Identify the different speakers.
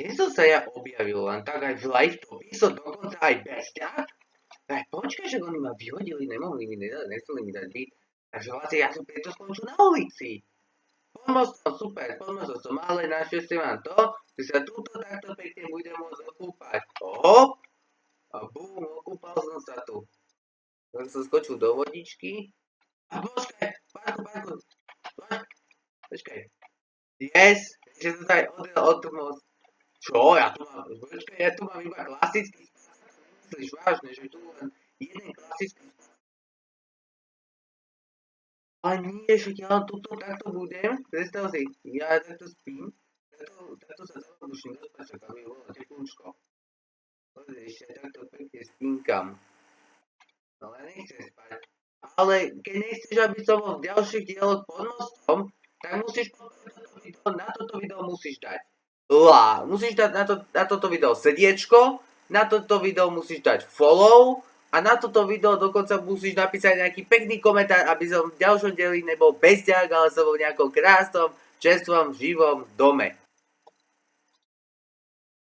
Speaker 1: Kde som sa ja objavil? Len tak aj v live-topi som dokonca aj bezďak? Tak počkaj, že oni ma vyhodili, nechceli mi dať byt. Takže vlastne ja som preto skončil na ulici. Pomocno, super, pomocno som, ale našťastie mám to, že sa túto takto pekne budem môcť okúpať. Hop! A bum, okúpal som sa tu. Som sa skočil do vodičky. A počkaj, Pánku, počkaj. Yes, že som sa aj odjel od most. Čo? Ja tu mám iba klasický spások. Myslíš vážne, že tu len jeden klasický spások? Ale nie, že ja len tuto takto budem. Predstav si, ja takto spím. Takto sa zabuším do spások, aby bolo teplúčko. Pozri, ešte takto pekne spínkam. No ale nechcem spať. Ale keď nechceš, aby som bol v ďalších dieloch pod mostom, tak musíš na toto video musíš dať musíš dať na toto video srdiečko, na toto video musíš dať follow a na toto video dokonca musíš napísať nejaký pekný komentár, aby som v ďalšom dieli nebol bezďak, ale som bol v nejakom krásnom, čerstvom, živom dome.